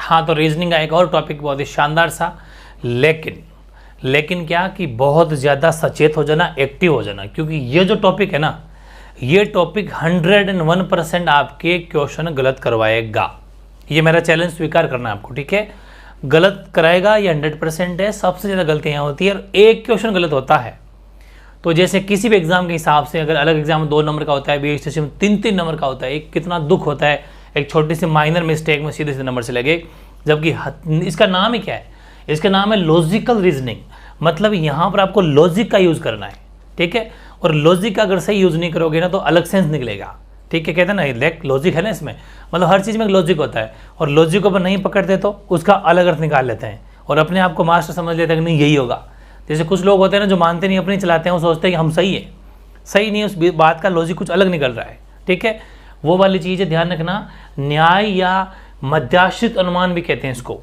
हाँ, तो रीजनिंग का एक और टॉपिक बहुत ही शानदार सा, लेकिन क्या कि बहुत ज़्यादा सचेत हो जाना, एक्टिव हो जाना, क्योंकि ये जो टॉपिक है ना, ये टॉपिक 101% आपके क्वेश्चन गलत करवाएगा। ये मेरा चैलेंज स्वीकार करना है आपको, ठीक है। गलत कराएगा, ये 100% है। सबसे ज़्यादा गलतियाँ होती है और एक क्वेश्चन गलत होता है तो जैसे किसी भी एग्जाम के हिसाब से, अगर अलग एग्जाम 2 नंबर का होता है, बी स्टेशन 3-3 नंबर का होता है, एक कितना दुख होता है एक छोटी सी माइनर मिस्टेक में सीधे नंबर से लगे। जबकि इसका नाम ही क्या है, इसका नाम है लॉजिकल रीजनिंग। मतलब यहाँ पर आपको लॉजिक का यूज़ करना है, ठीक है। और लॉजिक का अगर सही यूज़ नहीं करोगे ना तो अलग सेंस निकलेगा, ठीक है। कहते हैं ना लॉजिक है ना इसमें, मतलब हर चीज़ में एक लॉजिक होता है और लॉजिक को अपन नहीं पकड़ते तो उसका अलग अर्थ निकाल लेते हैं और अपने आप को मास्टर समझ लेते हैं कि नहीं यही होगा। जैसे कुछ लोग होते हैं ना जो मानते नहीं, अपने चलाते हैं, वो सोचते हैं कि हम सही है, सही नहीं है, उस बात का लॉजिक कुछ अलग निकल रहा है, ठीक है। वो वाली चीज़ है, ध्यान रखना। न्याय या मध्याश्रित अनुमान भी कहते हैं इसको,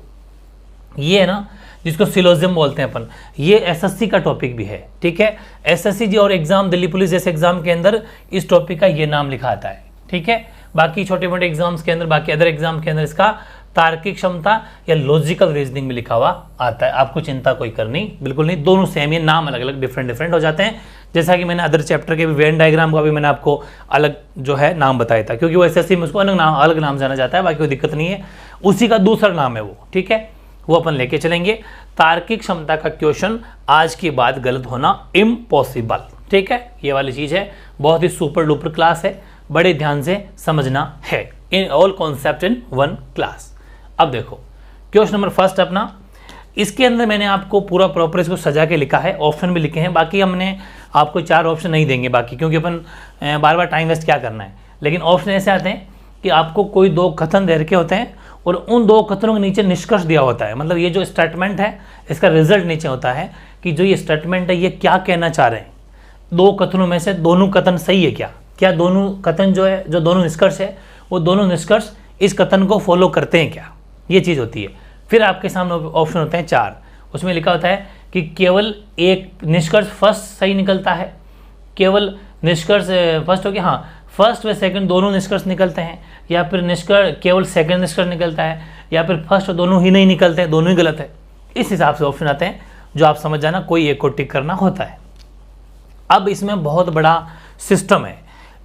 ये है ना जिसको सिलोजिज्म बोलते हैं अपन। ये एसएससी का टॉपिक भी है, ठीक है। एसएससी जी और एग्जाम, दिल्ली पुलिस जैसे एग्जाम के अंदर इस टॉपिक का ये नाम लिखा आता है, ठीक है। बाकी छोटे मोटे एग्जाम्स के अंदर, बाकी अदर एग्जाम के अंदर इसका तार्किक क्षमता या लॉजिकल रीजनिंग में लिखा हुआ आता है। आपको चिंता कोई करनी बिल्कुल नहीं, दोनों सेम, ये नाम अलग अलग डिफरेंट हो जाते हैं। जैसा कि मैंने अदर चैप्टर के भी वेन डायग्राम का भी मैंने आपको अलग जो है नाम बताया था, क्योंकि वो एसएससी में उसको अलग नाम जाना जाता है, बाकी कोई दिक्कत नहीं है, उसी का दूसरा नाम है वो, ठीक है। वो अपन लेके चलेंगे। तार्किक क्षमता का क्वेश्चन आज के बाद गलत होना इम्पॉसिबल, ठीक है। ये वाली चीज है, बहुत ही सुपर डुपर क्लास है, बड़े ध्यान से समझना है। In all concept in one class. अब देखो क्वेश्चन नंबर फर्स्ट अपना, इसके अंदर मैंने आपको पूरा प्रॉपर इसको सजा के लिखा है, ऑप्शन भी लिखे हैं। बाकी हमने आपको 4 ऑप्शन नहीं देंगे बाकी, क्योंकि अपन बार बार टाइम वेस्ट क्या करना है। लेकिन ऑप्शन ऐसे आते हैं कि आपको कोई 2 कथन दे रखे होते हैं और उन 2 कथनों के नीचे निष्कर्ष दिया होता है। मतलब ये जो स्टेटमेंट है इसका रिजल्ट नीचे होता है कि जो ये स्टेटमेंट है ये क्या कहना चाह रहे हैं। 2 कथनों में से दोनों कथन सही है क्या दोनों कथन जो है, जो दोनों निष्कर्ष है, वो दोनों निष्कर्ष इस कथन को फॉलो करते हैं क्या, ये चीज़ होती है। फिर आपके सामने ऑप्शन होते हैं 4, उसमें लिखा होता है कि केवल एक निष्कर्ष फर्स्ट सही निकलता है, केवल निष्कर्ष फर्स्ट हो गया, हाँ फर्स्ट व सेकंड दोनों निष्कर्ष निकलते हैं, या फिर निष्कर्ष केवल सेकंड निष्कर्ष निकलता है, या फिर फर्स्ट दोनों ही नहीं निकलते हैं, दोनों ही गलत है। इस हिसाब से ऑप्शन आते हैं, जो आप समझ जाना, कोई एक को टिक करना होता है। अब इसमें बहुत बड़ा सिस्टम है,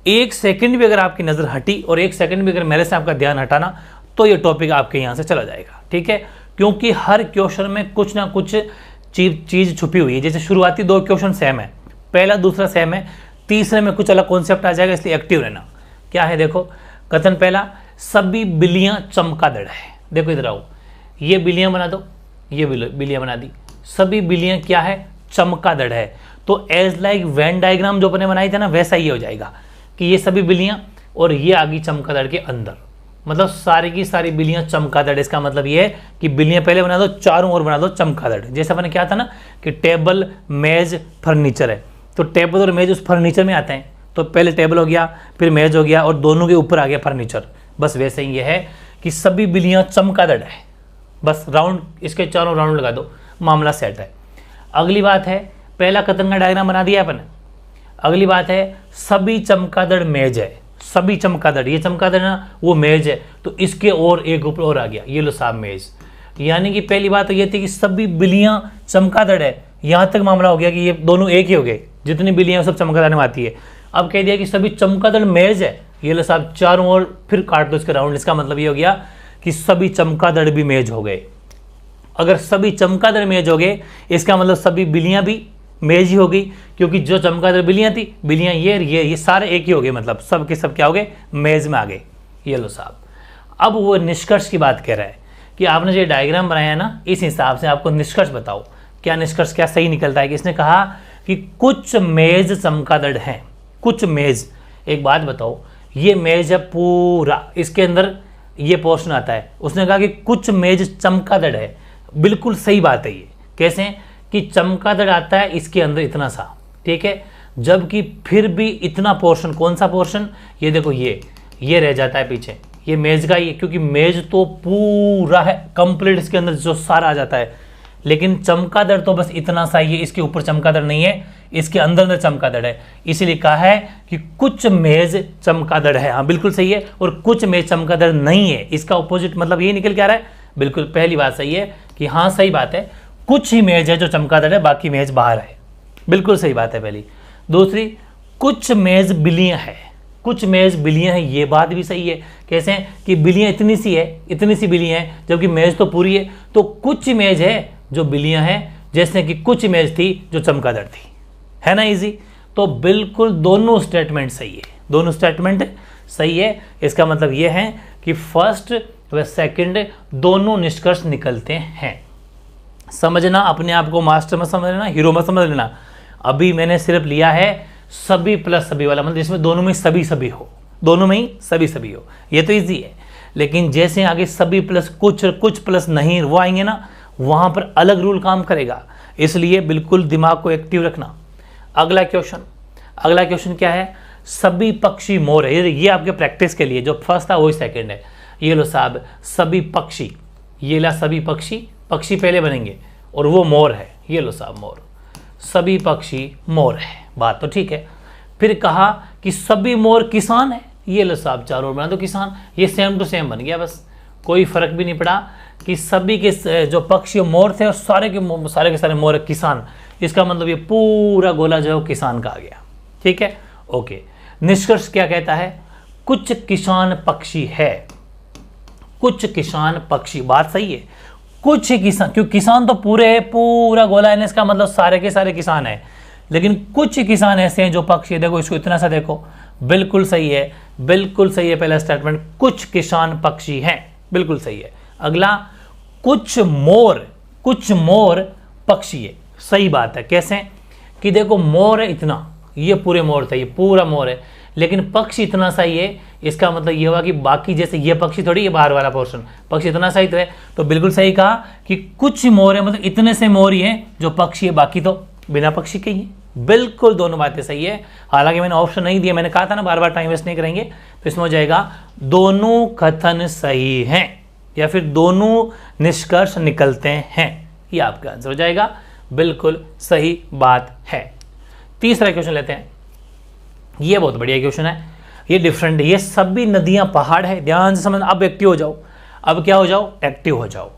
1 सेकंड भी अगर आपकी नज़र हटी और 1 सेकंड भी अगर मेरे से आपका ध्यान हटाना तो ये टॉपिक आपके यहाँ से चला जाएगा, ठीक है। क्योंकि हर क्वेश्चन में कुछ ना कुछ चीज़ छुपी हुई है। जैसे शुरुआती 2 क्वेश्चन सेम है, पहला दूसरा सेम है, तीसरे में कुछ अलग कॉन्सेप्ट आ जाएगा, इसलिए एक्टिव रहना। क्या है देखो, कथन पहला, सभी बिल्लियाँ चमगादड़ है। देखो इधर आओ, ये बिल्लियाँ बना दो, ये बिल्लियाँ बना दी, सभी बिल्लियाँ क्या है, चमगादड़ है। तो एज लाइक वेन डायग्राम जो अपने बनाई थे ना, वैसा ही हो जाएगा कि ये सभी बिल्लियाँ और ये आ गई चमगादड़ के अंदर, मतलब सारी की सारी बिल्लियाँ चमगादड़। इसका मतलब ये है कि बिल्लियाँ पहले बना दो, चारों ओर बना दो चमगादड़। जैसे मैंने क्या था ना कि टेबल मेज फर्नीचर है, तो टेबल और मेज उस फर्नीचर में आते हैं, तो पहले टेबल हो गया, फिर मेज हो गया और दोनों के ऊपर आ गया फर्नीचर। बस वैसे ही ये है कि सभी बिल्लियाँ चमगादड़ है, बस राउंड, इसके चारों राउंड लगा दो, मामला सेट है। अगली बात है, पहला कथन का डायग्राम बना दिया अपन। अगली बात है, सभी चमगादड़ मेज है, सभी चमगादड़, ये चमगादड़ ना वो मेज है, तो इसके और एक ऊपर और आ गया, ये लो साहब मेज। यानी कि पहली बात तो ये थी कि सभी बिल्लियाँ चमगादड़ है, यहाँ तक मामला हो गया कि ये दोनों एक ही हो गए, जितनी बिल्लियाँ सब चमगादड़ में आती है। अब कह दिया कि सभी चमगादड़ मेज है, ये लो साहब चारों ओर फिर काट दो इसके राउंड। इसका मतलब ये हो गया कि सभी चमगादड़ भी मेज हो गए। अगर सभी चमगादड़ मेज हो गए, इसका मतलब सभी बिल्लियाँ भी मेज ही हो गई, क्योंकि जो चमगादड़ बिल्लियाँ थी, बिल्लियाँ ये सारे एक ही हो गए, मतलब सब के सब क्या हो गए, मेज में आ गए। ये लो साहब, अब वो निष्कर्ष की बात कह रहा है कि आपने जो डायग्राम बनाया है ना, इस हिसाब से आपको निष्कर्ष बताओ, क्या निष्कर्ष क्या सही निकलता है। कि इसने कहा कि कुछ मेज चमगादड़ हैं, कुछ मेज। एक बात बताओ, ये मेज है पूरा, इसके अंदर ये पोर्शन आता है, उसने कहा कि कुछ मेज चमगादड़ है, बिल्कुल सही बात है। ये कैसे कि चमगादड़ आता है इसके अंदर इतना सा, ठीक है, जबकि फिर भी इतना पोर्शन, कौन सा पोर्शन, ये देखो ये रह जाता है पीछे, ये मेज का ही, क्योंकि मेज तो पूरा है कंप्लीट, इसके अंदर जो सारा आ जाता है। लेकिन चमगादड़ तो बस इतना सा ही है, इसके ऊपर चमगादड़ नहीं है, इसके अंदर चमगादड़ है। इसीलिए कहा है कि कुछ मेज चमगादड़ है, हाँ बिल्कुल सही है, और कुछ मेज चमगादड़ नहीं है। इसका ऑपोजिट मतलब ये निकल के आ रहा है, बिल्कुल पहली बात सही है कि हाँ सही बात है, कुछ ही मेज है जो चमगादड़ है, बाकी मेज बाहर है, बिल्कुल सही बात है पहली। दूसरी, कुछ मेज बिल्लियाँ है, कुछ मेज बिल्लियाँ हैं, ये बात भी सही है। कैसे हैं कि बिल्लियाँ इतनी सी है, इतनी सी बिल्लियाँ हैं, जबकि मेज तो पूरी है, तो कुछ मेज है जो बिल्लियाँ हैं, जैसे कि कुछ मेज थी जो चमगादड़ थी, है ना इजी। तो बिल्कुल दोनों स्टेटमेंट सही है, दोनों स्टेटमेंट सही है। इसका मतलब ये है कि फर्स्ट व सेकंड दोनों निष्कर्ष निकलते हैं। समझना, अपने आप को मास्टर में समझ लेना, हीरो में समझ लेना। अभी मैंने सिर्फ लिया है सभी प्लस सभी वाला, मतलब जिसमें दोनों में सभी सभी हो, दोनों में ही सभी सभी हो, ये तो इजी है। लेकिन जैसे आगे सभी प्लस कुछ और कुछ प्लस नहीं वो आएंगे ना, वहां पर अलग रूल काम करेगा, इसलिए बिल्कुल दिमाग को एक्टिव रखना। अगला क्वेश्चन क्या है, सभी पक्षी मोर है। ये आपके प्रैक्टिस के लिए, जो फर्स्ट था वही सेकंड है। ये लो साहब, सभी पक्षी, ये ला सभी पक्षी, पक्षी पहले बनेंगे और वो मोर है, ये लो साहब मोर, सभी पक्षी मोर है, बात तो ठीक है। फिर कहा कि सभी मोर किसान है, ये लो साहब चारों बना दो किसान, ये सेम टू सेम बन गया, बस कोई फर्क भी नहीं पड़ा कि सभी के जो पक्षी मोर थे और सारे के सारे मोर किसान, इसका मतलब ये पूरा गोला जो है वो किसान का आ गया, ठीक है ओके। निष्कर्ष क्या कहता है, कुछ किसान पक्षी है, कुछ किसान पक्षी, बात सही है, कुछ किसान, क्योंकि किसान तो पूरे है, पूरा गोला है, इसका मतलब सारे के सारे किसान है, लेकिन कुछ किसान ऐसे हैं जो पक्षी, देखो इसको इतना सा देखो, बिल्कुल सही है, बिल्कुल सही है पहला स्टेटमेंट, कुछ किसान पक्षी हैं, बिल्कुल सही है। अगला, कुछ मोर पक्षी है, सही बात है। कैसे कि देखो मोर है इतना, ये पूरे मोर था, ये पूरा मोर है, लेकिन पक्षी इतना सा ही है, इसका मतलब ये हुआ कि बाकी जैसे ये पक्षी थोड़ी, ये बाहर वाला पोर्शन, पक्षी इतना सा ही तो है, तो बिल्कुल सही कहा कि कुछ मोर है, मतलब इतने से मोर ही हैं जो पक्षी है, बाकी तो बिना पक्षी के ही है। बिल्कुल दोनों बातें सही है, हालांकि मैंने ऑप्शन नहीं दिया, मैंने कहा था ना बार बार टाइम वेस्ट नहीं करेंगे, तो इसमें हो जाएगा दोनों कथन सही हैं या फिर दोनों निष्कर्ष निकलते हैं, ये आपका आंसर हो जाएगा, बिल्कुल सही बात है। तीसरा क्वेश्चन लेते हैं, ये बहुत बढ़िया क्वेश्चन है, ये डिफरेंट है, ये सभी नदियां पहाड़ है, ध्यान से समझ। अब एक्टिव हो जाओ, अब क्या हो जाओ, एक्टिव हो जाओ।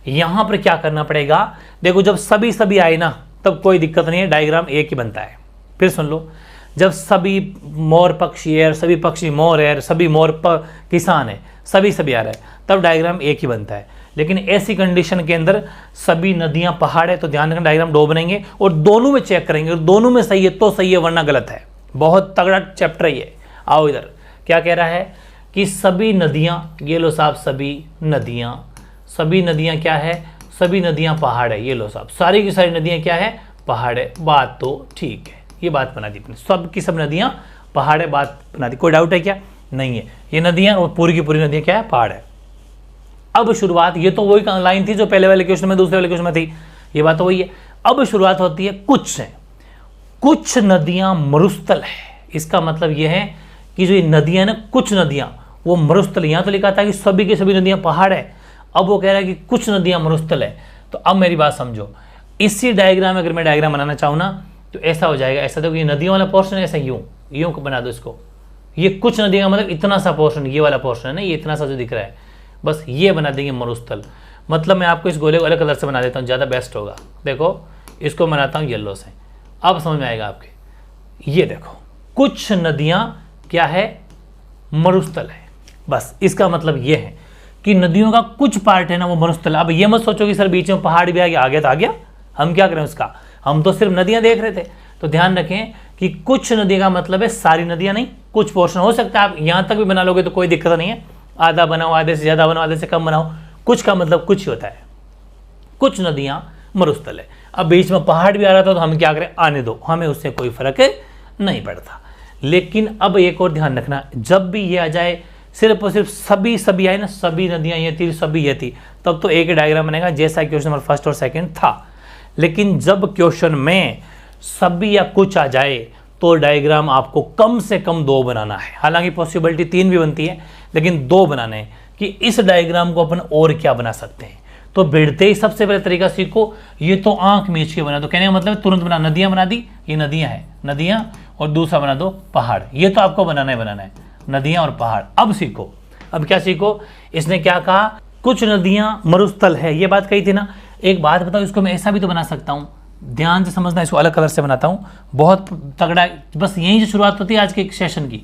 यहां पर क्या करना पड़ेगा, देखो जब सभी सभी आए ना तब कोई दिक्कत नहीं है, डायग्राम एक ही बनता है। फिर सुन लो, जब सभी मोर पक्षी है, सभी पक्षी मोर है, सभी मोर किसान है, सभी सभी आ रहा है, तब डायग्राम एक ही बनता है। लेकिन ऐसी कंडीशन के अंदर सभी नदियां पहाड़ है, तो ध्यान रखना डायग्राम दो बनेंगे और दोनों में चेक करेंगे, और दोनों में सही है तो सही है, वरना गलत है। बहुत तगड़ा चैप्टर है ये। आओ इधर, क्या कह रहा है कि सभी नदियां, ये लो साहब सभी नदियां क्या है, सभी नदियां पहाड़ है, ये लो साहब सारी की सारी नदियां क्या है, पहाड़ है, बात तो ठीक है, ये बात बना दी अपने, सब की सब नदियां पहाड़ है, बात बना दी, कोई डाउट है क्या, नहीं है। ये नदियां और पूरी की पूरी नदियां क्या है, पहाड़ है। अब शुरुआत, ये तो वही लाइन थी जो पहले वाले क्वेश्चन में, दूसरे वाले क्वेश्चन में थी, ये बात तो वही है। अब शुरुआत होती है कुछ से, कुछ नदियां मरुस्थल है, इसका मतलब यह है कि जो ये नदियां ना, कुछ नदियां वो मरुस्थल, यहां तो लिखा था कि सभी की सभी नदियां पहाड़ है, अब वो कह रहा है कि कुछ नदियां मरुस्थल है। तो अब मेरी बात समझो, इसी डायग्राम में अगर मैं डायग्राम बनाना चाहूँ ना तो ऐसा हो जाएगा, ऐसा देखो ये नदियों वाला पोर्शन है, ऐसा यूं बना दो इसको, ये कुछ नदियां मतलब इतना सा पोर्शन, ये वाला पोर्शन है ना, ये इतना सा जो दिख रहा है, बस ये बना देंगे मरुस्थल। मतलब मैं आपको इस गोले को अलग कलर से बना देता हूँ, ज़्यादा बेस्ट होगा। देखो इसको बनाता हूँ येलो से, अब समझ में आएगा आपके। ये देखो कुछ नदियां क्या है, मरुस्थल है, बस इसका मतलब ये है कि नदियों का कुछ पार्ट है ना वो मरुस्थल। अब ये मत सोचो कि सर बीच में पहाड़ भी आ गया तो आ गया, हम क्या करें उसका, हम तो सिर्फ नदियां देख रहे थे। तो ध्यान रखें कि कुछ नदी का मतलब है सारी नदियां नहीं, कुछ पोर्शन हो सकता है, आप यहां तक भी बना लोगे तो कोई दिक्कत नहीं है, आधा बनाओ, आधे से ज़्यादा बनाओ, आधे से कम बनाओ, कुछ का मतलब कुछ ही होता है, कुछ नदियां मरुस्थल है। अब बीच में पहाड़ भी आ रहा था तो हम क्या करें, आने दो, हमें उससे कोई फर्क नहीं पड़ता। लेकिन अब एक और ध्यान रखना, जब भी ये आ जाए सिर्फ और सिर्फ सभी आए ना, सभी नदियां ये थी, सभी ये थी, तब तो एक ही डायग्राम बनेगा जैसा क्वेश्चन नंबर फर्स्ट और सेकंड था। लेकिन जब क्वेश्चन में सभी या कुछ आ जाए तो डायग्राम आपको कम से कम दो बनाना है, हालांकि पॉसिबिलिटी 3 भी बनती है, लेकिन 2 बनाने हैं कि इस डायग्राम को अपन और क्या बना सकते हैं। तो भिड़ते ही सबसे पहले तरीका सीखो, ये तो आंख मीच के बना दो, कहने का मतलब तुरंत बना, नदियां बना दी, ये नदियां है, नदियां, और दूसरा बना दो पहाड़, ये तो आपको बनाना है नदियां और पहाड़। अब सीखो, अब क्या सीखो, इसने क्या कहा कुछ नदियां मरुस्थल है, ये बात कही थी ना। एक बात बताओ, इसको मैं ऐसा भी तो बना सकता हूँ, ध्यान से समझना, इसको अलग कलर से बनाता हूँ, बहुत तगड़ा। बस यहीं से शुरुआत होती है आज के सेशन की,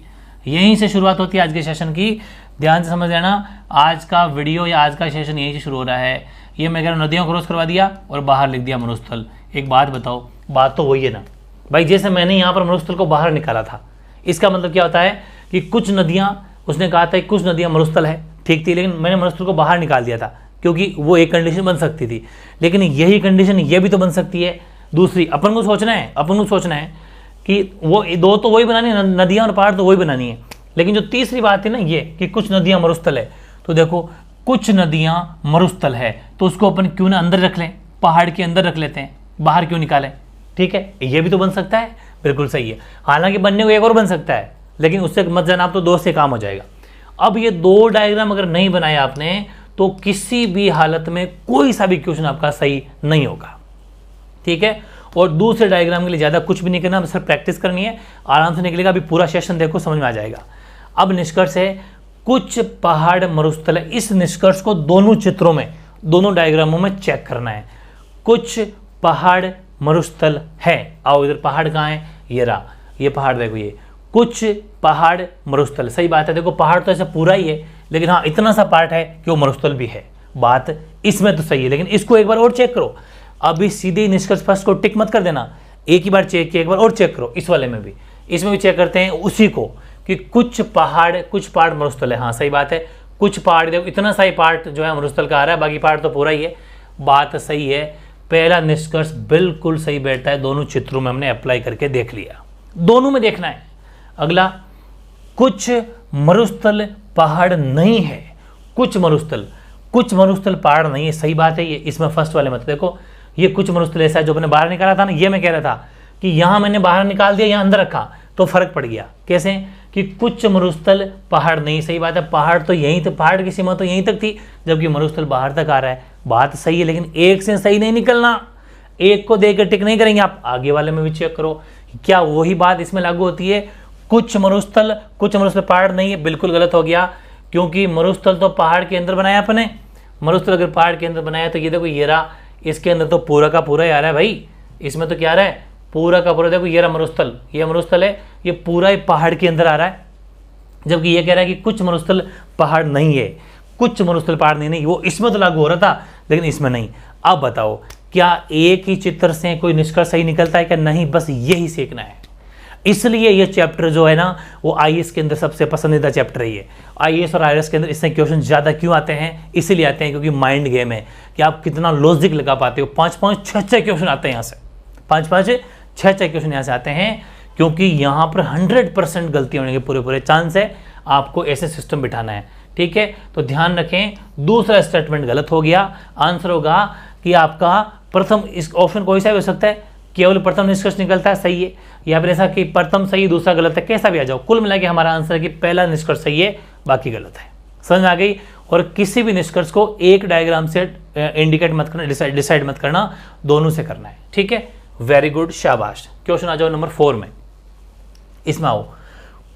यहीं से शुरुआत होती है आज के सेशन की, ध्यान से समझ लेना। आज का वीडियो या आज का सेशन यहीं से शुरू हो रहा है। ये मैं कह रहा हूँ नदियों क्रॉस करवा दिया और बाहर लिख दिया मरुस्थल। एक बात बताओ, बात तो वही है ना भाई, जैसे मैंने यहाँ पर मरुस्थल को बाहर निकाला था, इसका मतलब क्या होता है कि कुछ नदियाँ, उसने कहा था कि कुछ नदियाँ मरुस्थल है, ठीक थी, लेकिन मैंने मरुस्थल को बाहर निकाल दिया था क्योंकि वो एक कंडीशन बन सकती थी, लेकिन यही कंडीशन ये भी तो बन सकती है दूसरी। अपन को सोचना है कि वो दो तो वही बनानी है, नदियाँ और पहाड़ तो वही बनानी है, लेकिन जो तीसरी बात है ना ये कि कुछ नदियाँ मरुस्थल है, तो देखो कुछ नदियाँ मरुस्थल है तो उसको अपन क्यों ना अंदर रख लें, पहाड़ के अंदर रख लेते हैं, बाहर क्यों निकालें, ठीक है, ये भी तो बन सकता है, बिल्कुल सही है। हालांकि बनने को एक और बन सकता है, लेकिन उससे मत जाना आप, तो दो से काम हो जाएगा। अब ये दो डायग्राम अगर नहीं बनाया आपने तो किसी भी हालत में कोई सा भी क्वेश्चन आपका सही नहीं होगा, ठीक है। और दूसरे डायग्राम के लिए ज़्यादा कुछ भी नहीं करना, सिर्फ प्रैक्टिस करनी है, आराम से निकलेगा। अभी पूरा सेशन देखो, समझ में आ जाएगा। अब निष्कर्ष है कुछ पहाड़ मरुस्थल है, इस निष्कर्ष को दोनों चित्रों में, दोनों डायग्रामों में चेक करना है। कुछ पहाड़ मरुस्थल है, आओ इधर, पहाड़ कहाँ है, ये रहा, ये पहाड़ देखो, ये कुछ पहाड़ मरुस्थल, सही बात है। देखो पहाड़ तो ऐसा पूरा ही है, लेकिन हाँ इतना सा पार्ट है कि वो मरुस्थल भी है, बात इसमें तो सही है, लेकिन इसको एक बार और चेक करो। अभी सीधे निष्कर्ष फर्स्ट को टिक मत कर देना, एक ही बार चेक किया, एक बार और चेक करो। इस वाले में भी, इसमें भी चेक करते हैं उसी को कि कुछ पहाड़ मरुस्थल है, हाँ सही बात है। कुछ पहाड़ देखो, इतना सा ही पार्ट जो है मरुस्थल का आ रहा है, बाकी पार्ट तो पूरा ही है, बात सही है। पहला निष्कर्ष बिल्कुल सही बैठता है, दोनों चित्रों में हमने अप्लाई करके देख लिया, दोनों में देखना है। अगला, कुछ मरुस्थल पहाड़ नहीं है, कुछ मरुस्थल पहाड़ नहीं है, सही बात है। ये इसमें फर्स्ट वाले मत देखो, ये कुछ मरुस्थल ऐसा है जो मैंने बाहर निकाला था ना, ये मैं कह रहा था कि यहां मैंने बाहर निकाल दिया, यहां अंदर रखा तो फर्क पड़ गया। कैसे कि कुछ मरुस्थल पहाड़ नहीं, सही बात है, पहाड़ तो यहीं थे, पहाड़ की सीमा तो यहीं तक थी, जबकि मरुस्थल बाहर तक आ रहा है, बात सही है। लेकिन एक से सही नहीं निकलना, एक को देकर टिक नहीं करेंगे आप, आगे वाले में भी चेक करो क्या वही बात इसमें लागू होती है। कुछ मरुस्थल पहाड़ नहीं है, बिल्कुल गलत हो गया, क्योंकि मरुस्थल तो पहाड़ के अंदर बनाया अपने। मरुस्थल अगर पहाड़ के अंदर बनाया तो ये देखो, ये रहा, इसके अंदर तो पूरा का पूरा ही आ रहा है भाई, इसमें तो क्या आ रहा है, पूरा का पूरा। देखो ये रहा मरुस्थल, ये मरुस्थल है, ये पूरा ही पहाड़ के अंदर आ रहा है, जबकि ये कह रहा है कि कुछ मरुस्थल पहाड़ नहीं है, कुछ मरुस्थल पहाड़ नहीं, वो इसमें तो लागू हो रहा था लेकिन इसमें नहीं। अब बताओ क्या एक ही चित्र से कोई निष्कर्ष सही निकलता है क्या? नहीं, बस यही सीखना है। इसलिए ये चैप्टर जो है ना वो आईएएस के अंदर सबसे पसंदीदा चैप्टर है। ये आईएएस और आईआरएस के अंदर इससे क्वेश्चन ज़्यादा क्यों आते हैं? इसीलिए आते हैं क्योंकि माइंड गेम है कि आप कितना लॉजिक लगा पाते हो। 5-5, 6-6 क्वेश्चन आते हैं यहाँ से, 5-5, 6-6 क्वेश्चन यहाँ से आते हैं, क्योंकि यहाँ पर 100% गलती होने के पूरे चांस है। आपको ऐसे सिस्टम बिठाना है, ठीक है? तो ध्यान रखें, दूसरा स्टेटमेंट गलत हो गया। आंसर होगा कि आपका प्रथम, इस ऑप्शन कोई सा भी हो सकता है, केवल प्रथम निष्कर्ष निकलता है सही है, या फिर ऐसा कि प्रथम सही दूसरा गलत है, कैसा भी आ जाओ, कुल मिला के हमारा आंसर है कि पहला निष्कर्ष सही है बाकी गलत है। समझ में आ गई? और किसी भी निष्कर्ष को एक डायग्राम से इंडिकेट मत करना, डिसाइड मत करना, दोनों से करना है, ठीक है? वेरी गुड, शाबाश। क्वेश्चन आ जाओ नंबर 4 में। इसमें आओ,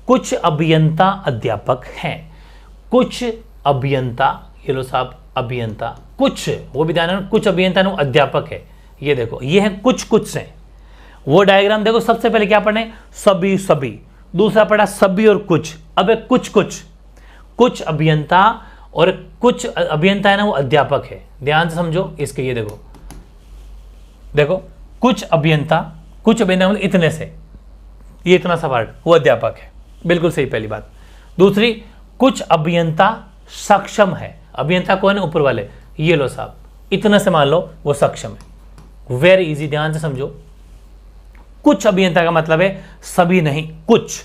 कुछ अभियंता अध्यापक हैं। कुछ अभियंता, ये लो साहब अभियंता, कुछ, वो भी ध्यान रखना, कुछ अभियंता अध्यापक है। ये देखो, ये है कुछ से। वो डायग्राम देखो, सबसे पहले क्या पढ़े? सभी, दूसरा पढ़ा सभी और कुछ। अब कुछ अभियंता, और कुछ अभियंता है ना वो अध्यापक है। ध्यान से समझो इसके, ये देखो कुछ अभियंता मतलब इतने से, ये इतना सा पार्ट वो अध्यापक है, बिल्कुल सही पहली बात। दूसरी, कुछ अभियंता सक्षम है। अभियंता कौन है? ऊपर वाले, ये लो साहब, इतना से मान लो वो सक्षम है। वेरी इजी, ध्यान से समझो। कुछ अभियंता का मतलब है सभी नहीं, कुछ।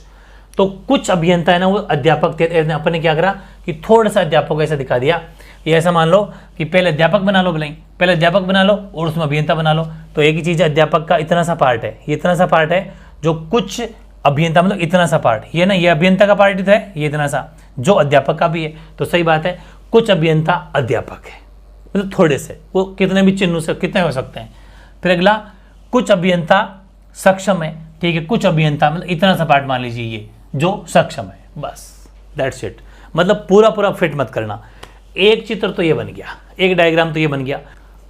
तो कुछ अभियंता है ना वो अध्यापक थे। अपन ने क्या करा कि थोड़ा सा अध्यापक को ऐसा दिखा दिया, ये ऐसा मान लो कि पहले अध्यापक बना लो, पहले अध्यापक बना लो और उसमें अभियंता बना लो। तो एक ही चीज है, अध्यापक का इतना सा पार्ट है, ये इतना सा पार्ट है, जो कुछ अभियंता मतलब इतना सा पार्ट, ये ना, ये अभियंता का पार्ट तो है, ये इतना सा जो अध्यापक का भी है। तो सही बात है, कुछ अभियंता अध्यापक है, मतलब थोड़े से, वो कितने भी चिन्हों से कितने हो सकते हैं। फिर अगला, कुछ अभियंता सक्षम है, ठीक है? कुछ अभियंता मतलब इतना सा पार्ट मान लीजिए, ये जो सक्षम है, बस दैट्स इट। मतलब पूरा फिट मत करना। एक चित्र तो ये बन गया, एक डायग्राम तो ये बन गया।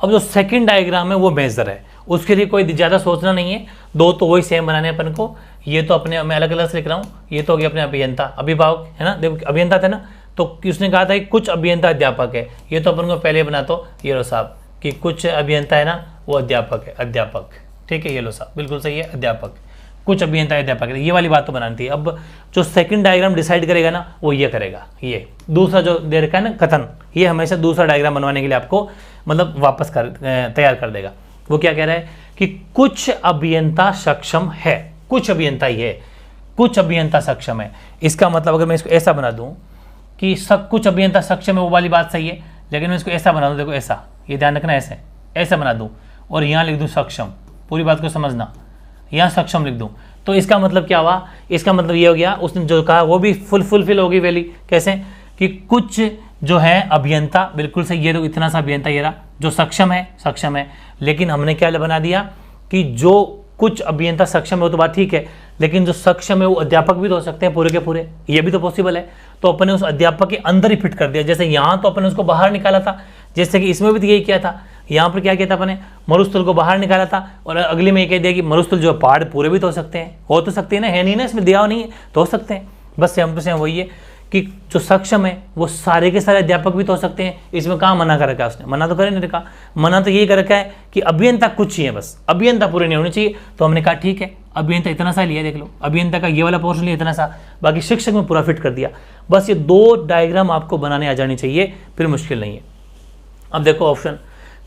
अब जो सेकंड डायग्राम है वो मेजर है, उसके लिए कोई ज़्यादा सोचना नहीं है, दो तो वही सेम बनाने अपन को। ये तो अपने मैं अलग अलग से लिख रहा हूँ, ये तो हो गया अपने अभियंता अभिभावक है ना, देखो अभियंता थे ना, तो उसने कहा था कि कुछ अभियंता अध्यापक है, ये तो अपन को पहले बना तो ये लो साहब कि कुछ अभियंता है ना वो अध्यापक है, अध्यापक, ठीक है, ये लो साहब बिल्कुल सही है, अध्यापक, कुछ अभियंता अध्यापक है, ये वाली बात तो बनानी थी। अब जो सेकंड डायग्राम डिसाइड करेगा ना वो ये करेगा, ये दूसरा जो दे रखा है ना कथन, ये हमेशा दूसरा डायग्राम बनवाने के लिए आपको मतलब वापस तैयार कर देगा। वो क्या कह रहा है कि कुछ अभियंता सक्षम है, कुछ अभियंता ही है, कुछ अभियंता सक्षम है। इसका मतलब अगर मैं इसको ऐसा बना दूं कि सब कुछ अभियंता सक्षम है, वो वाली बात सही है, लेकिन मैं इसको ऐसा बना दूं, देखो ऐसा, ये ध्यान रखना, ऐसे ऐसा बना दूं और यहाँ लिख दूं सक्षम, पूरी बात को समझना, यहाँ सक्षम लिख दूं, तो इसका मतलब क्या हुआ, इसका मतलब ये हो गया उसने जो कहा वो भी फुलफिल होगी वैली। कैसे कि कुछ जो है अभियंता, बिल्कुल सही, ये तो इतना सा अभियंता ये रहा जो सक्षम है, लेकिन हमने क्या बना दिया कि जो कुछ अभियंता सक्षम है वो तो बात ठीक है, लेकिन जो सक्षम है वो अध्यापक भी तो हो सकते हैं पूरे के पूरे, ये भी तो पॉसिबल है। तो अपने उस अध्यापक के अंदर ही फिट कर दिया, जैसे यहाँ तो अपने उसको बाहर निकाला था, जैसे कि इसमें भी तो यही किया था, यहाँ पर क्या किया था अपने मरुस्थल को बाहर निकाला था, और अगले में ये कह दिया कि मरुस्थल जो पहाड़ पूरे भी तो हो सकते हैं, हो तो सकते हैं ना, है नहीं ना इसमें दिया नहीं है तो हो सकते हैं। बस सेम टू सेम वही है कि जो सक्षम है वो सारे के सारे अध्यापक भी तो हो सकते हैं। इसमें कहाँ मना कर रखा है उसने, मना तो कर नहीं रखा, मना तो यही कर रखा है कि अभियंता कुछ ही है, बस अभियंता पूरे नहीं होने चाहिए। तो हमने कहा ठीक है, अभियंता इतना सा लिया, देख लो अभियंता का ये वाला पोर्शन लिया इतना सा, बाकी शिक्षक में पूरा फिट कर दिया। बस ये दो डायग्राम आपको बनाने आ जानी चाहिए, फिर मुश्किल नहीं है। अब देखो ऑप्शन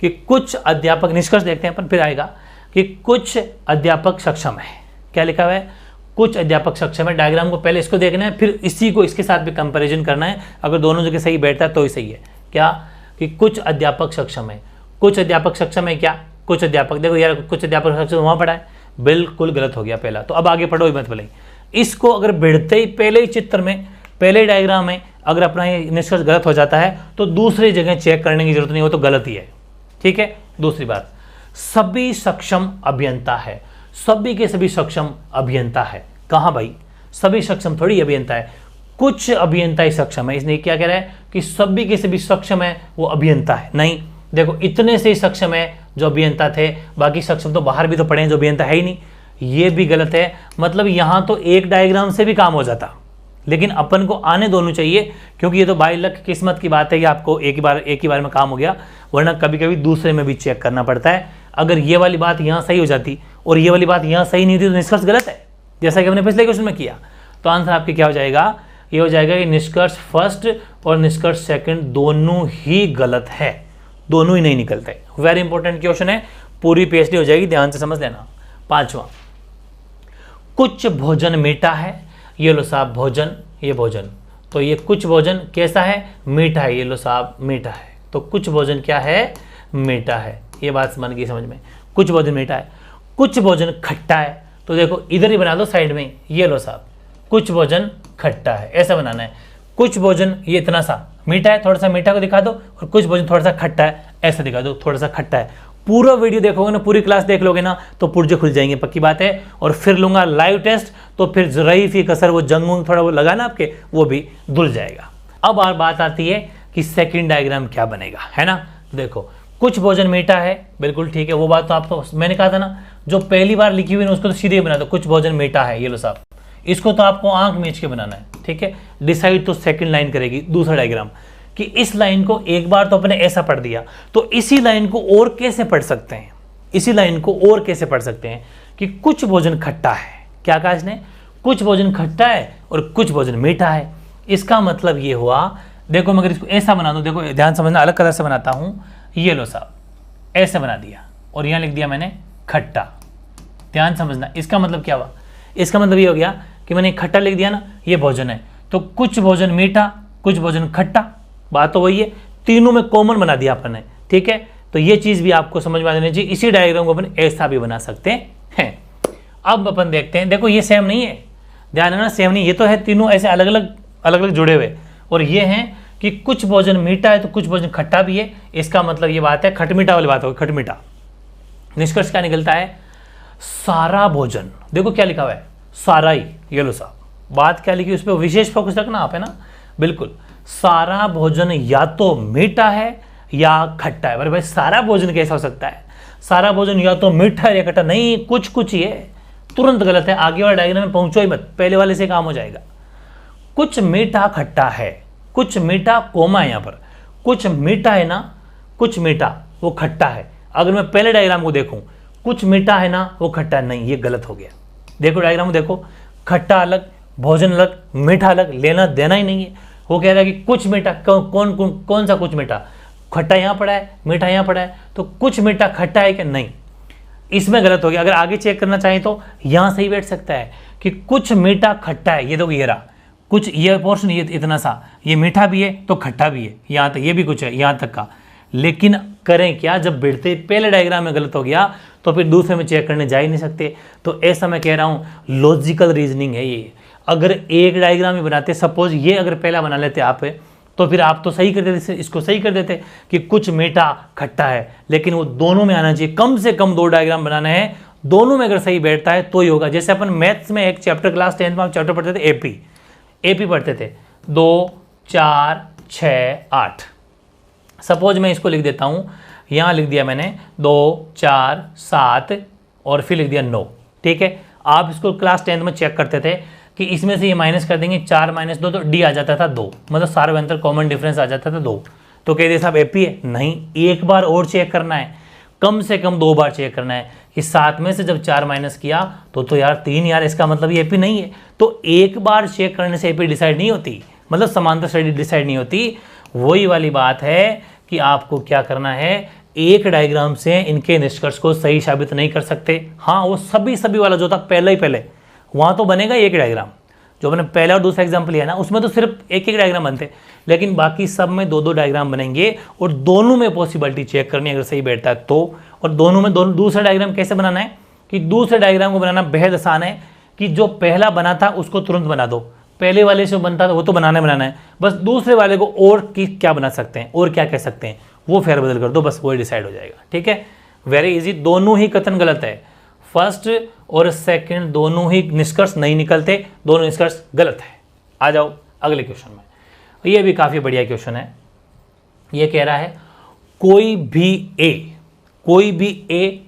कि कुछ अध्यापक, निष्कर्ष देखते हैं अपन, फिर आएगा कि कुछ अध्यापक सक्षम है, क्या लिखा हुआ है, कुछ अध्यापक सक्षम है। डायग्राम को पहले इसको देखना है, फिर इसी को इसके साथ भी कंपैरिजन करना है, अगर दोनों जगह सही बैठता है तो ही सही है। क्या कि कुछ अध्यापक सक्षम है, कुछ अध्यापक सक्षम है, क्या कुछ अध्यापक, देखो यार कुछ अध्यापक सक्षम वहां पढ़ा है, बिल्कुल गलत हो गया पहला, तो अब आगे पढ़ो ही मत भले। इसको अगर बढ़ते ही पहले ही चित्र में, पहले ही डायग्राम में अगर अपना ये निष्कर्ष गलत हो जाता है तो दूसरी जगह चेक करने की जरूरत नहीं, वो तो गलत ही है, ठीक है। दूसरी बात, सभी सक्षम अभियंता है, सभी के सभी सक्षम अभियंता है, कहां भाई, सभी सक्षम थोड़ी अभियंता है, कुछ अभियंता ही सक्षम है। इसने क्या कह रहा है कि सभी के सभी सक्षम है वो अभियंता है, नहीं, देखो इतने से ही सक्षम है जो अभियंता थे, बाकी सक्षम तो बाहर भी तो पड़े हैं जो अभियंता है ही नहीं, ये भी गलत है। मतलब यहां तो एक डायग्राम से भी काम हो जाता, लेकिन अपन को आने दोनों चाहिए, क्योंकि ये तो भाई लक किस्मत की बात है कि आपको एक ही बार में काम हो गया, वरना कभी कभी दूसरे में भी चेक करना पड़ता है। अगर ये वाली बात यहाँ सही हो जाती और ये वाली बात यहाँ सही नहीं थी तो निष्कर्ष गलत है, जैसा कि हमने पिछले क्वेश्चन में किया। तो आंसर आपके क्या हो जाएगा, ये हो जाएगा कि निष्कर्ष फर्स्ट और निष्कर्ष सेकंड दोनों ही गलत है, दोनों ही नहीं निकलते। वेरी इंपॉर्टेंट क्वेश्चन है, पूरी पीएचडी हो जाएगी, ध्यान से समझ लेना। पांचवा, कुछ भोजन मीठा है, ये लो साहब भोजन, ये भोजन, तो ये कुछ भोजन कैसा है, मीठा है, ये लो साहब मीठा है, तो कुछ भोजन क्या है, मीठा है, ये बात बन गई समझ में, कुछ भोजन मीठा है। कुछ भोजन खट्टा है, तो देखो इधर ही बना दो साइड में, ये लो साहब कुछ भोजन खट्टा है, ऐसा बनाना है। कुछ भोजन ये इतना सा मीठा है, थोड़ा सा मीठा को दिखा दो, और कुछ भोजन थोड़ा सा खट्टा है, ऐसा दिखा दो, थोड़ा सा खट्टा है। पूरा वीडियो देखोगे ना, पूरी क्लास देख लोगे ना, तो पुर्जे खुल जाएंगे, पक्की बात है। और फिर लूंगा लाइव टेस्ट, तो फिर रही फी कसर वो जंग थोड़ा वो लगा ना आपके, वो भी धुल जाएगा। अब बात आती है कि सेकंड डायग्राम क्या बनेगा, है ना। देखो कुछ भोजन मीठा है, बिल्कुल ठीक है, वो बात तो आपको मैंने कहा था ना, जो पहली बार लिखी हुई ना उसको तो सीधे बना दो, कुछ भोजन मीठा है, ये लो साहब, इसको तो आपको आंख मीच के बनाना है, ठीक है। डिसाइड तो सेकंड लाइन करेगी, दूसरा डायग्राम, कि इस लाइन को एक बार तो अपने ऐसा पढ़ दिया, तो इसी लाइन को और कैसे पढ़ सकते हैं, इसी लाइन को और कैसे पढ़ सकते हैं कि कुछ भोजन खट्टा है, क्या कहा इसने, कुछ भोजन खट्टा है और कुछ भोजन मीठा है। इसका मतलब ये हुआ, देखो मगर इसको ऐसा बना दो, देखो ध्यान समझना, अलग कलर से बनाता हूं, ये लो साहब ऐसे बना दिया और यहां लिख दिया मैंने खट्टा, ध्यान समझना। इसका मतलब क्या हुआ, इसका मतलब ये हो गया कि मैंने खट्टा लिख दिया ना, ये भोजन है, तो कुछ भोजन मीठा, कुछ भोजन खट्टा, बात तो वही है, तीनों में कॉमन बना दिया अपन ने, ठीक है। तो ये चीज भी आपको समझ में आ जानी चाहिए। इसी डायग्राम को अपन ऐसा भी बना सकते हैं। अब अपन देखते हैं, देखो ये सेम नहीं है, ध्यान है ना, सेम नहीं, ये तो है तीनों ऐसे अलग अलग जुड़े हुए, और ये हैं कि कुछ भोजन मीठा है तो कुछ भोजन खट्टा भी है। इसका मतलब ये बात है, खटमीठा वाली बात होगी, खटमीठा। निष्कर्ष क्या निकलता है, सारा भोजन, देखो क्या लिखा हुआ है, सारा ही, ये लो साहब, बात क्या लिखी उस पर विशेष फोकस रखना आप, है ना, बिल्कुल। सारा भोजन या तो मीठा है या खट्टा है। अरे भाई सारा भोजन कैसा हो सकता है? सारा भोजन या तो मीठा है या खट्टा, नहीं, कुछ कुछ ही है। तुरंत गलत है, आगे वाले डायग्राम में पहुंचो ही मत, पहले वाले से काम हो जाएगा। कुछ मीठा खट्टा है, कुछ मीठा कोमा है यहाँ पर, कुछ मीठा है ना, कुछ मीठा वो खट्टा है। अगर मैं पहले डायग्राम को देखूं, कुछ मीठा है ना वो खट्टा नहीं, ये गलत हो गया। देखो डायग्राम को देखो, खट्टा अलग, भोजन अलग, मीठा अलग, लेना देना ही नहीं है। वो कह रहा है कि कुछ मीठा, कौन सा कुछ मीठा? खट्टा यहाँ पड़ा है, मीठा यहाँ पड़ा है, तो कुछ मीठा खट्टा है कि नहीं, इसमें गलत हो गया। अगर आगे चेक करना चाहें तो यहाँ सही बैठ सकता है कि कुछ मीठा खट्टा है। ये देखो ये रहा कुछ, ये पोर्शन, ये इतना सा, ये मीठा भी है तो खट्टा भी है, यहाँ तक ये भी कुछ है, यहाँ तक का। लेकिन करें क्या, जब बैठते पहले डायग्राम में गलत हो गया तो फिर दूसरे में चेक करने जा ही नहीं सकते। तो ऐसा मैं कह रहा हूँ, लॉजिकल रीजनिंग है ये। अगर एक डायग्राम ही बनाते, सपोज ये अगर पहला बना लेते आप, तो फिर आप तो सही कर देते, इसको सही कर देते कि कुछ मीठा खट्टा है, लेकिन वो दोनों में आना चाहिए। कम से कम 2 डायग्राम बनाने हैं, दोनों में अगर सही बैठता है तो ही होगा। जैसे अपन मैथ्स में एक चैप्टर, क्लास 10th में चैप्टर पढ़ते थे, एपी पढ़ते थे, 2, 4, 6, 8। सपोज मैं इसको लिख देता हूँ, यहाँ लिख दिया मैंने 2, 4, 7 और फिर लिख दिया 9, ठीक है। आप इसको क्लास 10th में चेक करते थे कि इसमें से ये माइनस कर देंगे, 4 - 2 तो डी आ जाता था 2, मतलब सारे अंतर कॉमन डिफरेंस आ जाता था 2। तो कह दिए साहब एपी है, नहीं, एक बार और चेक करना है, कम से कम 2 बार चेक करना है कि 7 में से जब 4 माइनस किया तो यार 3, यार इसका मतलब ये एपी नहीं है। तो एक बार चेक करने से एपी डिसाइड नहीं होती, मतलब समांतर श्रेणी डिसाइड नहीं होती। वही वाली बात है कि आपको क्या करना है, एक डायग्राम से इनके निष्कर्ष को सही साबित नहीं कर सकते। हाँ, वो सभी वाला जो था पहले वहाँ तो बनेगा एक डायग्राम। जो मैंने पहला और दूसरा एग्जाम्पल लिया ना, उसमें तो सिर्फ एक डायग्राम बनते, लेकिन बाकी सब में 2 डायग्राम बनेंगे और दोनों में पॉसिबिलिटी चेक करनी, अगर सही बैठता है तो। और दोनों में दूसरा डायग्राम कैसे बनाना है कि दूसरे डायग्राम को बनाना बेहद आसान है कि जो पहला बना था उसको तुरंत बना दो, पहले वाले से बनता था वो तो बनाना है, बस दूसरे वाले को और क्या बना सकते हैं और क्या कह सकते हैं वो फेरबदल कर दो, बस वो डिसाइड हो जाएगा, ठीक है। Very easy. दोनों ही कथन गलत है, फर्स्ट और सेकंड दोनों ही निष्कर्ष नहीं निकलते, दोनों निष्कर्ष गलत है। आ जाओ अगले क्वेश्चन में। ये भी काफ़ी बढ़िया क्वेश्चन है। ये कह रहा है कोई भी ए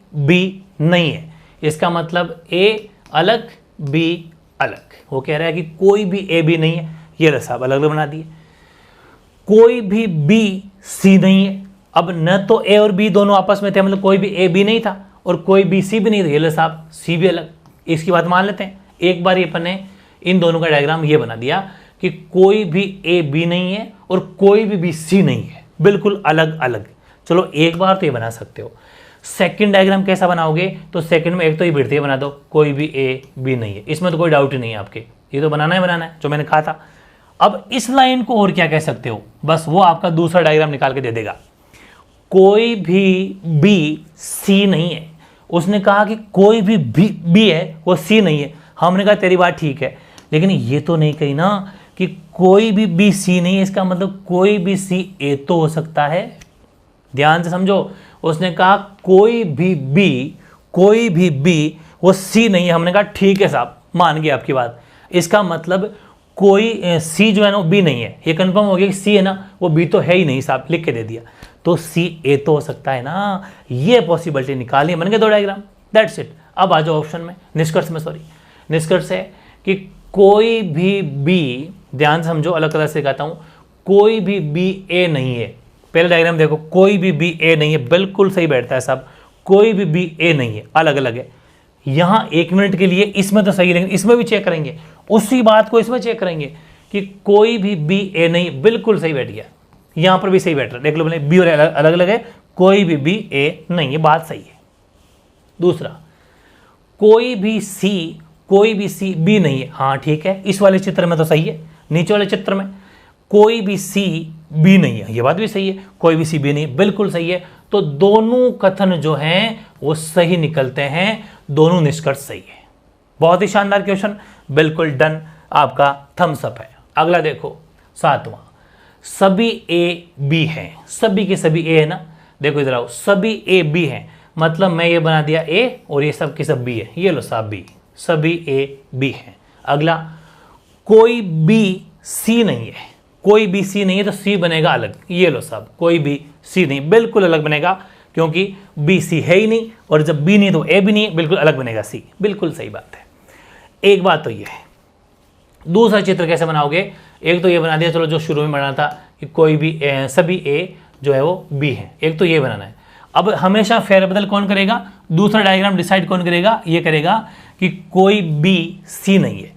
बी नहीं है। इसका मतलब ए अलग बी अलग। वो कह रहा है कि कोई भी ए बी नहीं है, ये रहा साहब अलग अलग बना दिए। कोई भी बी सी नहीं है। अब न तो ए और बी दोनों आपस में थे, मतलब कोई भी ए बी नहीं था और कोई बी सी भी नहीं था, ये साहब सी भी अलग। इसकी बात मान लेते हैं। एक बार ये अपन ने इन दोनों का डायग्राम ये बना दिया कि कोई भी ए बी नहीं है और कोई भी सी नहीं है, बिल्कुल अलग अलग। चलो एक बार तो ये बना सकते हो। सेकंड डायग्राम कैसा बनाओगे, तो सेकंड में एक तो ये भिड़ती बना दो, कोई भी ए बी नहीं है, इसमें तो कोई डाउट ही नहीं है आपके, ये तो बनाना है जो मैंने कहा था। अब इस लाइन को और क्या कह सकते हो, बस वो आपका दूसरा डायग्राम निकाल के दे देगा। कोई भी बी सी नहीं है। उसने कहा कि कोई भी बी है वो सी नहीं है। हमने कहा तेरी बात ठीक है, लेकिन ये तो नहीं कही ना कि कोई भी बी सी नहीं है, इसका मतलब कोई भी सी ए तो हो सकता है। ध्यान से समझो, उसने कहा कोई भी बी वो सी नहीं है। हमने कहा ठीक है साहब, मान गए आपकी बात। इसका मतलब कोई सी जो है ना वो बी नहीं है, ये कंफर्म हो गया कि सी है ना वो बी तो है ही नहीं साहब, लिख के दे दिया। तो सी ए तो हो सकता है ना, ये पॉसिबिलिटी निकाली, बन गए 2 डायग्राम, दैट्स इट। अब आ जाओ ऑप्शन में, निष्कर्ष है कि कोई भी बी, ध्यान से समझो, अलग तरह से कहता हूं, कोई भी बी ए नहीं है। पहले डायग्राम देखो, कोई भी बी ए नहीं है, बिल्कुल सही बैठता है साहब। कोई भी बी ए नहीं है, अलग अलग है। यहां 1 मिनट के लिए इसमें तो सही, लेकिन इसमें भी चेक करेंगे, उसी बात को इसमें चेक करेंगे कि कोई भी बी ए नहीं, बिल्कुल सही बैठ गया। यहां पर भी सही बैठ रहा है, देख लो, बी और अलग अलग है, कोई भी बी ए नहीं है, बात सही है। दूसरा, कोई भी सी बी नहीं है, हाँ ठीक है, इस वाले चित्र में तो सही है। नीचे वाले चित्र में कोई भी सी बी नहीं है, ये बात भी सही है, कोई भी सी बी नहीं, बिल्कुल सही है। तो दोनों कथन जो हैं वो सही निकलते हैं, दोनों निष्कर्ष सही है। बहुत ही शानदार क्वेश्चन, बिल्कुल डन, आपका थम्स अप है। अगला देखो, 7वां, सभी ए बी हैं, सभी के सभी ए है ना। देखो इधर आओ, सभी ए बी हैं, मतलब मैं ये बना दिया ए और ये सब के सब बी है, ये लो साहब बी, सभी ए बी हैं। अगला, कोई बी सी नहीं है, कोई भी सी नहीं है तो सी बनेगा अलग। ये लो साहब, कोई भी सी नहीं, बिल्कुल अलग बनेगा, क्योंकि बी सी है ही नहीं, और जब बी नहीं तो ए भी नहीं है, बिल्कुल अलग बनेगा सी। बिल्कुल सही बात है। एक बात तो ये है। दूसरा चित्र कैसे बनाओगे? एक तो ये बना दिया, चलो जो शुरू में बनाना था कि कोई भी सभी ए जो है वो बी है, एक तो ये बनाना है। अब हमेशा फेरबदल कौन करेगा? दूसरा डायग्राम डिसाइड कौन करेगा? ये करेगा कि कोई बी सी नहीं है।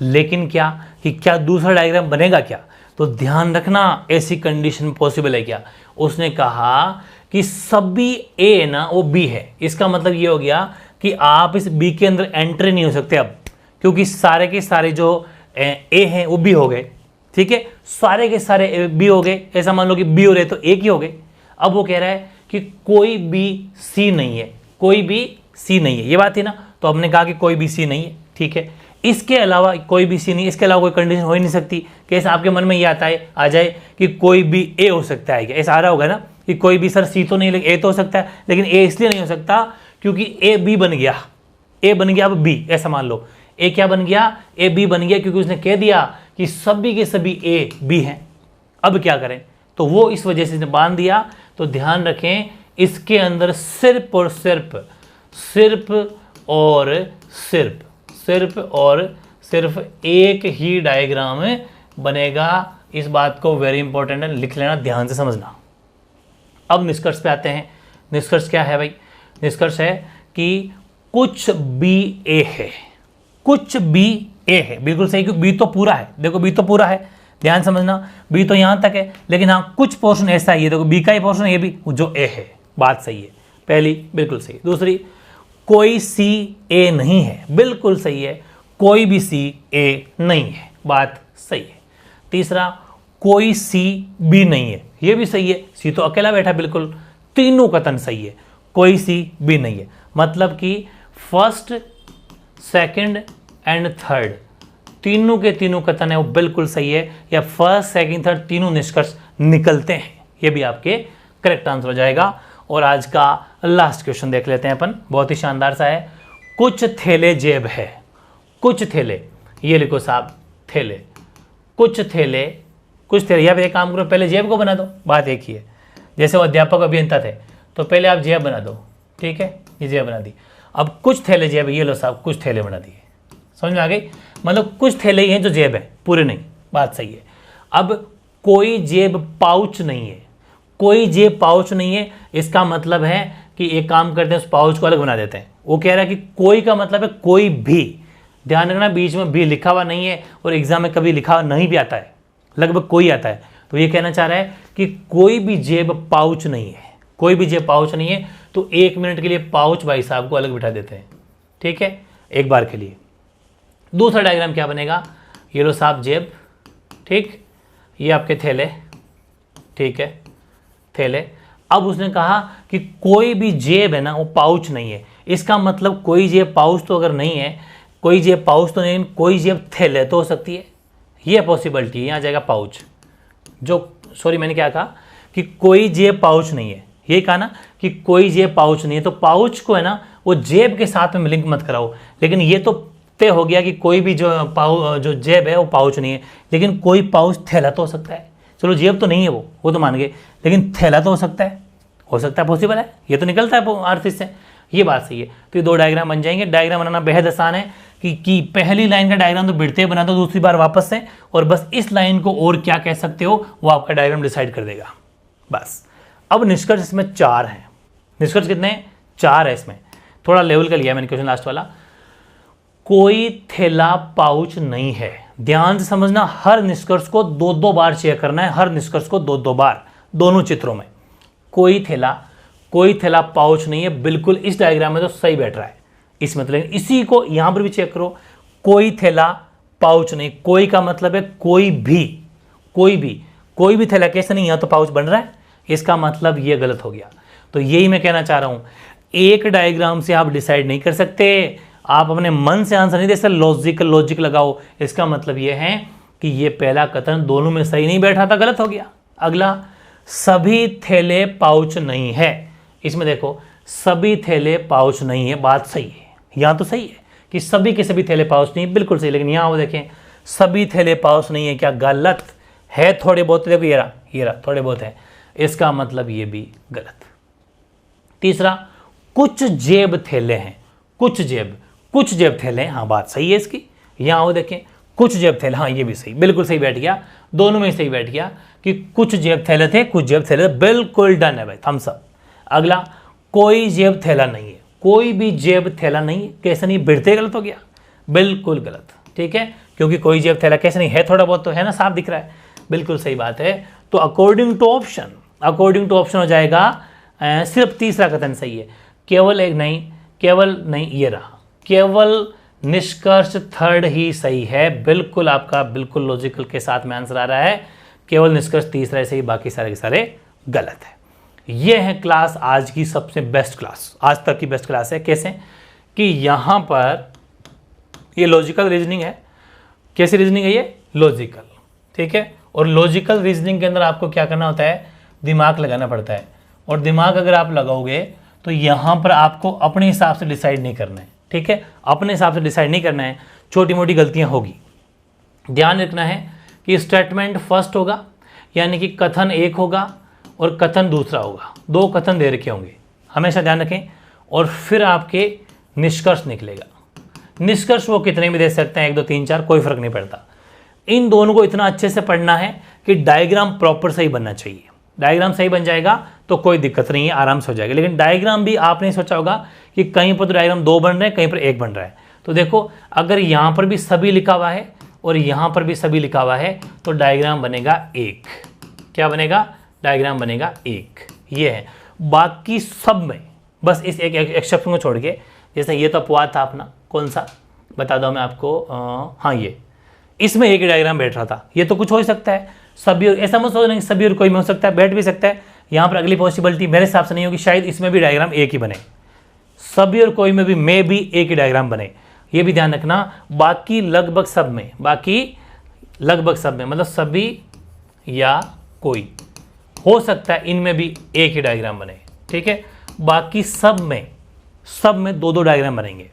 लेकिन क्या कि क्या दूसरा डायग्राम बनेगा क्या? तो ध्यान रखना, ऐसी कंडीशन पॉसिबल है क्या? उसने कहा कि सभी ए ना वो बी है। इसका मतलब ये हो गया कि आप इस बी के अंदर एंट्री नहीं हो सकते अब, क्योंकि सारे के सारे जो ए हैं वो बी हो गए। ठीक है, सारे के सारे बी हो गए। ऐसा मान लो कि बी हो रहे तो ए ही हो गए। अब वो कह रहा है कि कोई भी सी नहीं है, कोई भी सी नहीं है, ये बात थी ना। तो हमने कहा कि कोई भी सी नहीं है। ठीक है, इसके अलावा कोई भी सी नहीं, इसके अलावा कोई कंडीशन हो ही नहीं सकती। कैसे आपके मन में ये आता है, आ जाए कि कोई भी ए हो सकता है क्या? ऐसा आ रहा होगा ना कि कोई भी सर सी तो नहीं, लेकिन ए तो हो सकता है, लेकिन ए इसलिए नहीं हो सकता क्योंकि ए बी बन गया, ए बन गया अब बी। ऐसा मान लो ए क्या बन गया? ए बी बन गया, क्योंकि उसने कह दिया कि सभी के सभी ए बी हैं। अब क्या करें? तो वो इस वजह से इसने बांध दिया। तो ध्यान रखें, इसके अंदर सिर्फ और सिर्फ एक ही डायग्राम बनेगा। इस बात को वेरी इंपॉर्टेंट है, लिख लेना, ध्यान से समझना। अब निष्कर्ष पे आते हैं। निष्कर्ष क्या है भाई? निष्कर्ष है कि कुछ बी ए है, कुछ बी ए है। बिल्कुल सही, क्योंकि बी तो पूरा है। देखो बी तो पूरा है, ध्यान समझना, बी तो यहां तक है, लेकिन हाँ कुछ पोर्शन ऐसा ही है, देखो बी का ही पोर्शन ये भी जो ए है। बात सही है, पहली बिल्कुल सही। दूसरी, कोई सी ए नहीं है, बिल्कुल सही है, कोई भी सी ए नहीं है, बात सही है। तीसरा, कोई सी बी नहीं है, ये भी सही है, सी तो अकेला बैठा, बिल्कुल तीनों कथन सही है, कोई सी बी नहीं है। मतलब कि फर्स्ट, सेकंड एंड थर्ड तीनों के तीनों कथन है वो बिल्कुल सही है, या फर्स्ट सेकंड थर्ड तीनों निष्कर्ष निकलते हैं, ये भी आपके करेक्ट आंसर हो जाएगा। और आज का लास्ट क्वेश्चन देख लेते हैं अपन, बहुत ही शानदार सा है। कुछ थैले जेब है, कुछ थैले, ये लिखो साहब थैले, कुछ थैले, या फिर एक काम करो, पहले जेब को बना दो, बात एक ही है। जैसे वो अध्यापक अभियंता थे तो पहले आप जेब बना दो, ठीक है, ये जेब बना दी। अब कुछ थैले जेब, ये लो साहब कुछ थैले बना दिए, समझ में आ गई? मतलब कुछ थैले ही हैं जो जेब है, पूरे नहीं, बात सही है। अब कोई जेब पाउच नहीं है, कोई जेब पाउच नहीं है, इसका मतलब है कि एक काम करते हैं, उस पाउच को अलग बना देते हैं। वो कह रहा है कि कोई का मतलब है कोई भी, ध्यान रखना बीच में भी लिखा हुआ नहीं है, और एग्जाम में कभी लिखा हुआ नहीं भी आता है, लगभग कोई आता है। तो ये कहना चाह रहा है कि कोई भी जेब पाउच नहीं है, कोई भी जेब पाउच नहीं है। तो 1 मिनट के लिए पाउच भाई साहब को अलग बिठा देते हैं, ठीक है, एक बार के लिए। दूसरा डायग्राम क्या बनेगा? ये लो साहब जेब, ठीक, ये आपके थैले, ठीक है, थैले। अब उसने कहा कि कोई भी जेब है ना वो पाउच नहीं है, इसका मतलब कोई जेब पाउच तो अगर नहीं है, कोई जेब पाउच तो नहीं, कोई जेब थैले तो हो सकती है, ये पॉसिबिलिटी है। यहाँ जाएगा पाउच, जो सॉरी मैंने क्या कहा कि कोई जेब पाउच नहीं है, ये कहा ना कि कोई जेब पाउच नहीं है, तो पाउच को है ना वो जेब के साथ में लिंक मत कराओ। लेकिन ये तो तय हो गया कि कोई भी जो जेब है वो पाउच नहीं है, लेकिन कोई पाउच थैला तो हो सकता है। चलो जेब तो नहीं है वो तो मान गए, लेकिन थैला तो हो सकता है, पॉसिबल है, ये तो निकलता है अर्थ से, ये बात सही है। तो ये 2 डायग्राम बन जाएंगे। डायग्राम बनाना बेहद आसान है कि पहली लाइन का डायग्राम तो बिड़ते बना दो दूसरी बार वापस से, और बस इस लाइन को और क्या कह सकते हो वो आपका डायग्राम डिसाइड कर देगा, बस। अब निष्कर्ष इसमें 4 है। निष्कर्ष कितने? 4 है। इसमें थोड़ा लेवल का लिया मैंने क्वेश्चन लास्ट वाला। कोई थैला पाउच नहीं है, ध्यान से समझना, हर निष्कर्ष को 2-2 बार चेक करना है, हर निष्कर्ष को 2-2 बार, दोनों चित्रों में। कोई थैला पाउच नहीं है, बिल्कुल इस डायग्राम में तो सही बैठ रहा है इसमें, तो लेकिन इसी को यहां पर भी चेक करो, कोई थैला पाउच नहीं, कोई का मतलब है कोई भी थैला, कैसे नहीं, यहां तो पाउच बन रहा है, इसका मतलब ये गलत हो गया। तो यही मैं कहना चाह रहा हूं, एक डायग्राम से आप डिसाइड नहीं कर सकते, आप अपने मन से आंसर नहीं दे सकते, लॉजिक लगाओ। इसका मतलब ये है कि ये पहला कथन दोनों में सही नहीं बैठा था, गलत हो गया। अगला, सभी थैले पाउच नहीं है, इसमें देखो सभी थैले पाउच नहीं है, बात सही है, यहां तो सही है कि सभी के सभी थैले पाउच नहीं है, बिल्कुल सही, लेकिन यहां वो देखें सभी थैले पाउच नहीं है, क्या गलत है थोड़े बहुत, देखो ये रहा थोड़े बहुत है, इसका मतलब ये भी गलत। तीसरा, कुछ जेब थैले हैं, कुछ जेब थैले हैं, हाँ बात सही है इसकी। यहाँ वो देखें कुछ जेब थैले, हाँ ये भी सही, बिल्कुल सही बैठ गया, दोनों में सही बैठ गया कि कुछ जेब थैले थे, कुछ जेब थैले थे, बिल्कुल डन है भाई, थम्स अप। अगला, कोई जेब थैला नहीं है, कोई भी जेब थैला नहीं है, कैसे नहीं, बिड़ते गलत हो गया, बिल्कुल गलत, ठीक है, क्योंकि कोई जेब थैला कैसे नहीं है, थोड़ा बहुत तो है ना, साफ दिख रहा है, बिल्कुल सही बात है। तो अकॉर्डिंग टू ऑप्शन हो जाएगा, सिर्फ तीसरा कथन सही है, केवल नहीं, ये रहा, केवल निष्कर्ष थर्ड ही सही है, बिल्कुल आपका बिल्कुल लॉजिकल के साथ में आंसर आ रहा है, केवल निष्कर्ष तीसरा सही, बाकी सारे के सारे गलत है। ये है क्लास आज की सबसे बेस्ट क्लास, आज तक की बेस्ट क्लास है। कैसे कि यहाँ पर ये लॉजिकल रीजनिंग है, कैसी रीजनिंग है ये, लॉजिकल, ठीक है, और लॉजिकल रीजनिंग के अंदर आपको क्या करना होता है, दिमाग लगाना पड़ता है, और दिमाग अगर आप लगाओगे तो यहाँ पर आपको अपने हिसाब से डिसाइड नहीं करना है, ठीक है, अपने हिसाब से डिसाइड नहीं करना है, छोटी मोटी गलतियाँ होगी। ध्यान रखना है कि स्टेटमेंट फर्स्ट होगा, यानी कि कथन एक होगा और कथन दूसरा होगा, दो कथन दे रखे होंगे, हमेशा ध्यान रखें, और फिर आपके निष्कर्ष निकलेगा। निष्कर्ष वो कितने भी दे सकते हैं, 1 2 3 4, कोई फर्क नहीं पड़ता। इन दोनों को इतना अच्छे से पढ़ना है कि डायग्राम प्रॉपर सही बनना चाहिए, डायग्राम सही बन जाएगा तो कोई दिक्कत नहीं है, आराम से हो जाएगा। लेकिन डायग्राम भी आपने सोचा होगा कि कहीं पर तो डायग्राम 2 बन रहे हैं, कहीं पर 1 बन रहा है, तो देखो अगर यहाँ पर भी सभी लिखा हुआ है और यहाँ पर भी सभी लिखा हुआ है तो डायग्राम बनेगा 1, क्या बनेगा, डायग्राम बनेगा 1, ये है। बाकी सब में बस इस एक एक्सेप्शन को छोड़ के, जैसे ये तो अपवाद था अपना, कौन सा बता दो मैं आपको, हाँ ये, इसमें एक ही डायग्राम बैठ रहा था, ये तो कुछ हो ही सकता है, सभी और, ऐसा मत सोचो नहीं सभी और कोई में हो सकता है, बैठ भी सकता है। यहाँ पर अगली पॉसिबिलिटी मेरे हिसाब से नहीं होगी, शायद इसमें भी डायग्राम एक ही बने, सभी और कोई में भी मे भी एक ही डायग्राम बने, ये भी ध्यान रखना। बाकी लगभग सब में, मतलब सभी या कोई हो सकता है इनमें भी एक ही डायग्राम बने, ठीक है, बाकी सब में 2 डायग्राम बनेंगे।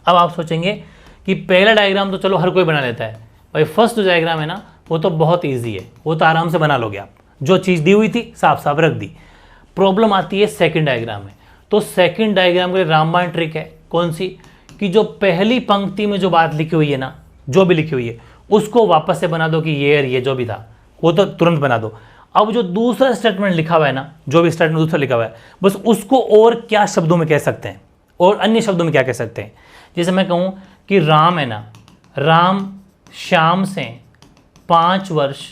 अब आप सोचेंगे कि पहला डायग्राम तो चलो हर कोई बना लेता है भाई, फर्स्ट जो डायग्राम है ना वो तो बहुत इजी है, वो तो आराम से बना लोगे आप, जो चीज़ दी हुई थी साफ साफ रख दी। प्रॉब्लम आती है सेकंड डायग्राम में, तो सेकंड डायग्राम के लिए रामबाण ट्रिक है, कौन सी, कि जो पहली पंक्ति में जो बात लिखी हुई है ना, जो भी लिखी हुई है उसको वापस से बना दो कि ये जो भी था वो तो तुरंत बना दो। अब जो दूसरा स्टेटमेंट लिखा हुआ है ना, जो भी स्टेटमेंट दूसरा लिखा हुआ है, बस उसको और क्या शब्दों में कह सकते हैं, और अन्य शब्दों में क्या कह सकते हैं। जैसे मैं कहूँ कि राम है ना, राम श्याम से 5 वर्ष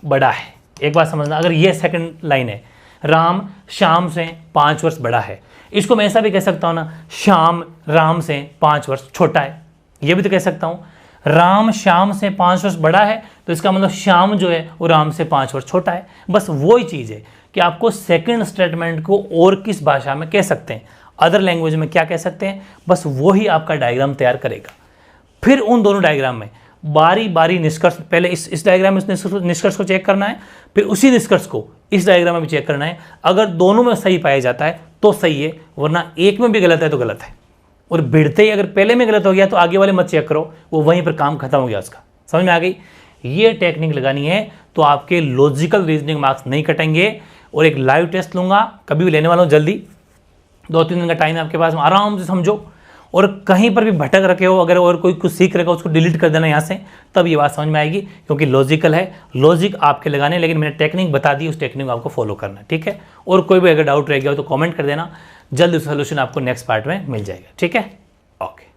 बड़ा है, एक बात समझना, अगर ये सेकंड लाइन है, राम श्याम से 5 वर्ष बड़ा है, इसको मैं ऐसा भी कह सकता हूँ ना, श्याम राम से 5 वर्ष छोटा है, ये भी तो कह सकता हूँ। राम श्याम से 5 वर्ष बड़ा है तो इसका मतलब श्याम जो है वो राम से 5 वर्ष छोटा है। बस वही चीज़ है कि आपको सेकंड स्टेटमेंट को और किस भाषा में कह सकते हैं, अदर लैंग्वेज में क्या कह सकते हैं, बस वही आपका डायग्राम तैयार करेगा। फिर उन दोनों डायग्राम में बारी बारी निष्कर्ष, पहले इस डायग्राम में निष्कर्ष को चेक करना है, फिर उसी निष्कर्ष को इस डायग्राम में भी चेक करना है। अगर दोनों में सही पाया जाता है तो सही है, वरना एक में भी गलत है तो गलत है। और भिड़ते ही अगर पहले में गलत हो गया तो आगे वाले मत चेक करो, वो वहीं पर काम खत्म हो गया उसका। समझ में आ गई? ये टेक्निक लगानी है तो आपके लॉजिकल रीजनिंग मार्क्स नहीं कटेंगे। और एक लाइव टेस्ट लूँगा, कभी भी लेने वाला हूँ जल्दी, 2-3 दिन का टाइम है आपके पास, आराम से समझो। और कहीं पर भी भटक रखे हो, अगर और कोई कुछ सीख रखा हो उसको डिलीट कर देना यहाँ से, तब ये बात समझ में आएगी, क्योंकि लॉजिकल है, लॉजिक आपके लगाने, लेकिन मैंने टेक्निक बता दी, उस टेक्निक को आपको फॉलो करना है, ठीक है। और कोई भी अगर डाउट रह गया हो तो कमेंट कर देना, जल्द सोल्यूशन आपको नेक्स्ट पार्ट में मिल जाएगा, ठीक है। ओके।